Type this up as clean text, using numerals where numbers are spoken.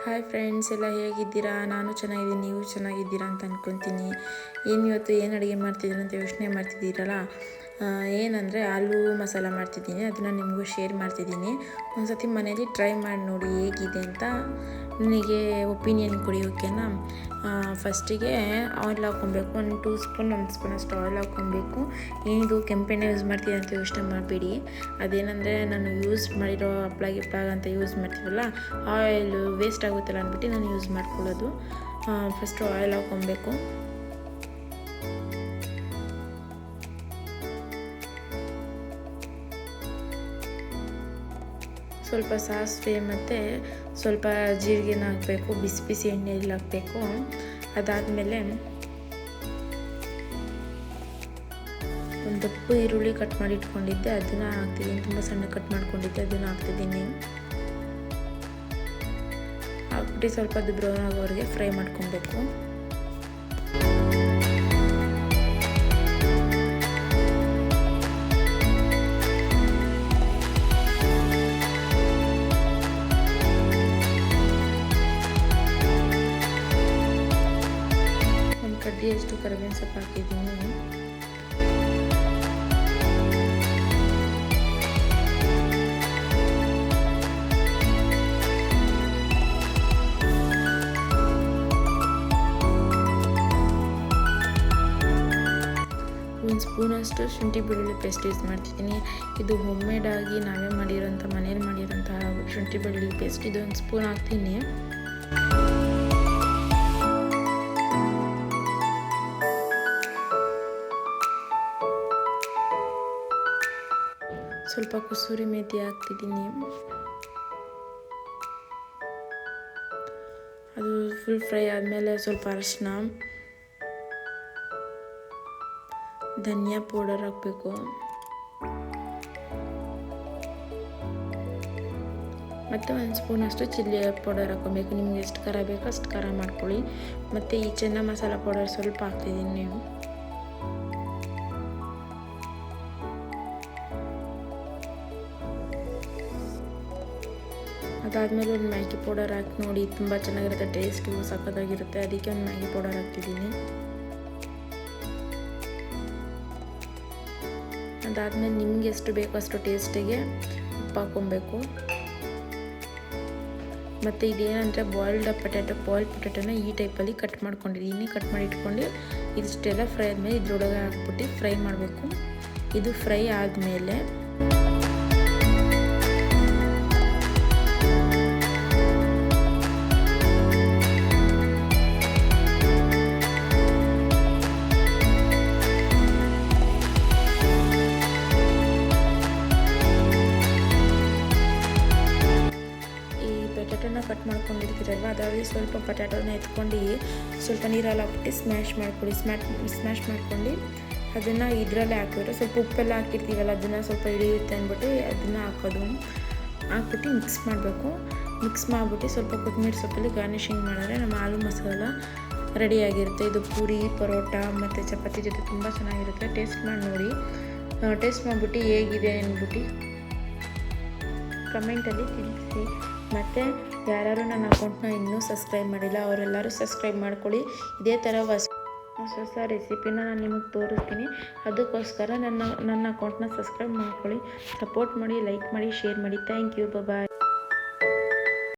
Hi friends, ಎಲ್ಲ ಹೇಗಿದ್ದೀರಾ? ನಾನು ಚೆನ್ನಾಗಿದ್ದೀನಿ, ನೀವು ಚೆನ್ನಾಗಿದ್ದೀರಾ ಅಂತ ಅಂದ್ಕೊತೀನಿ. ಇವತ್ತು ಏನು ಅಡುಗೆ ಮಾಡ್ತಿದ್ದೀರ ಅಂತ ಯೋಚನೆ ಮಾಡ್ತಿದ್ದೀರಲ್ಲ, ಏನಂದರೆ ಆಲೂ ಮಸಾಲ ಮಾಡ್ತಿದ್ದೀನಿ. ಅದನ್ನು ನಿಮಗೂ ಶೇರ್ ಮಾಡ್ತಿದ್ದೀನಿ. ಒಂದು ಸತಿ ಮನೇಲಿ ಟ್ರೈ ಮಾಡಿ ನೋಡಿ ಹೇಗಿದೆ ಅಂತ ನನಗೆ ಒಪಿನಿಯನ್ ಕೊಡಿ, ಓಕೆನಾ? ಫಸ್ಟಿಗೆ ಆಯಿಲ್ ಹಾಕ್ಕೊಬೇಕು. ಒಂದು 1 ಸ್ಪೂನ್ ಅಷ್ಟು ಆಯಿಲ್ ಹಾಕ್ಕೊಬೇಕು. ಏನಿದು ಕೆಂಪೆಣ್ಣೆ ಯೂಸ್ ಮಾಡ್ತೀನಿ ಅಂತ ಯೋಚನೆ ಮಾಡಬೇಡಿ. ಅದೇನೆಂದರೆ ನಾನು ಯೂಸ್ ಮಾಡಿರೋ ಹಪ್ಳ ಅಂತ ಯೂಸ್ ಮಾಡ್ತೀವಲ್ಲ, ಆಯಿಲ್ ವೇಸ್ಟ್ ಆಗುತ್ತಲ್ಲ ಅಂದ್ಬಿಟ್ಟು ನಾನು ಯೂಸ್ ಮಾಡ್ಕೊಳ್ಳೋದು. ಫಸ್ಟು ಆಯಿಲ್ ಹಾಕ್ಕೊಬೇಕು. ಸ್ವಲ್ಪ ಸಾಸಿವೆ ಮತ್ತು ಸ್ವಲ್ಪ ಜೀರಿಗೆನ ಹಾಕಬೇಕು. ಬಿಸಿ ಬಿಸಿ ಎಣ್ಣೆಯಲ್ಲಿ ಹಾಕಬೇಕು. ಅದಾದಮೇಲೆ ಒಂದು ದಪ್ಪ ಈರುಳ್ಳಿ ಕಟ್ ಮಾಡಿ ಇಟ್ಕೊಂಡಿದ್ದೆ, ಅದನ್ನು ಹಾಕ್ತಿದ್ದೀನಿ. ತುಂಬ ಸಣ್ಣ ಕಟ್ ಮಾಡ್ಕೊಂಡಿದ್ದೆ, ಅದನ್ನು ಹಾಕ್ತಿದ್ದೀನಿ. ಹಾಕ್ಬಿಟ್ಟು ಸ್ವಲ್ಪ ಅದು ಬ್ರೌನ್ ಆಗೋವರೆಗೆ ಫ್ರೈ ಮಾಡ್ಕೊಬೇಕು. ಕಡ್ಡಿಯಷ್ಟು ಕರಿಬೇವಿನ ಸೊಪ್ಪು ಹಾಕಿದ್ದೀನಿ. ಒಂದು ಸ್ಪೂನಷ್ಟು ಶುಂಠಿ ಬೆಳ್ಳುಳ್ಳಿ ಪೇಸ್ಟ್ ಯೂಸ್ ಮಾಡ್ತಿದ್ದೀನಿ. ಇದು ಹೋಮ್ಮೇಡ್ ಆಗಿ ನಾವೇ ಮನೇಲಿ ಮಾಡಿರೋಂಥ ಶುಂಠಿ ಬೆಳ್ಳುಳ್ಳಿ ಪೇಸ್ಟ್. ಇದು 1 ಸ್ಪೂನ್ ಹಾಕ್ತೀನಿ. ಸ್ವಲ್ಪ ಕಸೂರಿ ಮೇಥಿ ಹಾಕ್ತಿದ್ದೀನಿ. ಅದು ಫುಲ್ ಫ್ರೈ ಆದಮೇಲೆ ಸ್ವಲ್ಪ ಅರಿಶಿನ, ಧನಿಯಾ ಪೌಡರ್ ಹಾಕಬೇಕು. ಮತ್ತು 1 ಸ್ಪೂನಷ್ಟು ಚಿಲ್ಲಿ ಪೌಡರ್ ಹಾಕ್ಕೊಬೇಕು. ನಿಮ್ಗೆ ಎಷ್ಟು ಖಾರ ಬೇಕೋ ಅಷ್ಟು ಖಾರ ಮಾಡ್ಕೊಳ್ಳಿ. ಮತ್ತು ಈ ಚೆನ್ನ ಮಸಾಲ ಪೌಡರ್ ಸ್ವಲ್ಪ ಹಾಕ್ತಿದ್ದೀನಿ ನೀವು. ಅದಾದಮೇಲೆ ಒಂದು ಮ್ಯಾಗಿ ಪೌಡರ್ ಹಾಕಿ ನೋಡಿ, ತುಂಬ ಚೆನ್ನಾಗಿರುತ್ತೆ, ಟೇಸ್ಟು ಸಖತ್ತಾಗಿರುತ್ತೆ. ಅದಕ್ಕೆ ಒಂದು ಮ್ಯಾಗಿ ಪೌಡರ್ ಹಾಕ್ತಿದ್ದೀನಿ. ಅದಾದಮೇಲೆ ನಿಮ್ಗೆ ಎಷ್ಟು ಬೇಕೋ ಅಷ್ಟು ಟೇಸ್ಟಿಗೆ ಉಪ್ಪು ಹಾಕ್ಕೊಬೇಕು. ಮತ್ತು ಇದೇನಂದರೆ ಬಾಯ್ಲ್ಡ್ ಪೊಟ್ಯಾಟೋನ ಈ ಟೈಪಲ್ಲಿ ಕಟ್ ಮಾಡ್ಕೊಂಡಿದ್ದೀನಿ. ಕಟ್ ಮಾಡಿ ಇಟ್ಕೊಂಡು ಇದಿಷ್ಟೆಲ್ಲ ಫ್ರೈ ಆದಮೇಲೆ ಇದ್ರೊಳಗೆ ಹಾಕ್ಬಿಟ್ಟು ಫ್ರೈ ಮಾಡಬೇಕು. ಇದು ಫ್ರೈ ಆದಮೇಲೆ ಕಟ್ ಮಾಡ್ಕೊಂಡಿರ್ತೀರಲ್ವ, ಅದರಲ್ಲಿ ಸ್ವಲ್ಪ ಪೊಟ್ಯಾಟೋನ ಎತ್ಕೊಂಡು ಸ್ವಲ್ಪ ನೀರಲ್ಲಿ ಹಾಕ್ಬಿಟ್ಟು ಸ್ಮ್ಯಾಶ್ ಮಾಡ್ಕೊಂಡು ಅದನ್ನು ಇದರಲ್ಲೇ ಹಾಕಿದ್ರೆ ಸ್ವಲ್ಪ ಉಪ್ಪೆಲ್ಲ ಹಾಕಿರ್ತೀವಲ್ಲ, ಅದನ್ನು ಸ್ವಲ್ಪ ಹಿಡಿಯುತ್ತೆ ಅಂದ್ಬಿಟ್ಟು ಅದನ್ನು ಹಾಕ್ಬಿಟ್ಟು ಮಿಕ್ಸ್ ಮಾಡಬೇಕು. ಮಿಕ್ಸ್ ಮಾಡಿಬಿಟ್ಟು ಸ್ವಲ್ಪ ಕೊತ್ತಂಬರಿ ಸೊಪ್ಪಲ್ಲಿ ಗಾರ್ನಿಷಿಂಗ್ ಮಾಡಿದ್ರೆ ನಮ್ಮ ಆಲೂ ಮಸಾಲ ರೆಡಿಯಾಗಿರುತ್ತೆ. ಇದು ಪೂರಿ, ಪರೋಟ ಮತ್ತು ಚಪಾತಿ ಜೊತೆ ತುಂಬ ಚೆನ್ನಾಗಿರುತ್ತೆ. ಟೇಸ್ಟ್ ಮಾಡಿ ನೋಡಿ. ಟೇಸ್ಟ್ ಮಾಡಿಬಿಟ್ಟು ಹೇಗಿದೆ ಅಂದ್ಬಿಟ್ಟು ಕಮೆಂಟಲ್ಲಿ ತಿಳಿಸಿ. ಮತ್ತು ಯಾರು ನನ್ನ ಅಕೌಂಟ್ನ ಇನ್ನೂ ಸಬ್ಸ್ಕ್ರೈಬ್ ಮಾಡಿಲ್ಲ ಅವರೆಲ್ಲರೂ ಸಬ್ಸ್ಕ್ರೈಬ್ ಮಾಡ್ಕೊಳ್ಳಿ. ಇದೇ ಥರ ಹೊಸ ರೆಸಿಪಿನ ನಾನು ನಿಮಗೆ ತೋರಿಸ್ತೀನಿ. ಅದಕ್ಕೋಸ್ಕರ ನನ್ನ ಅಕೌಂಟ್ನ ಸಬ್ಸ್ಕ್ರೈಬ್ ಮಾಡ್ಕೊಳ್ಳಿ. ಸಪೋರ್ಟ್ ಮಾಡಿ, ಲೈಕ್ ಮಾಡಿ, ಶೇರ್ ಮಾಡಿ. Thank you. ಬಾಯ್.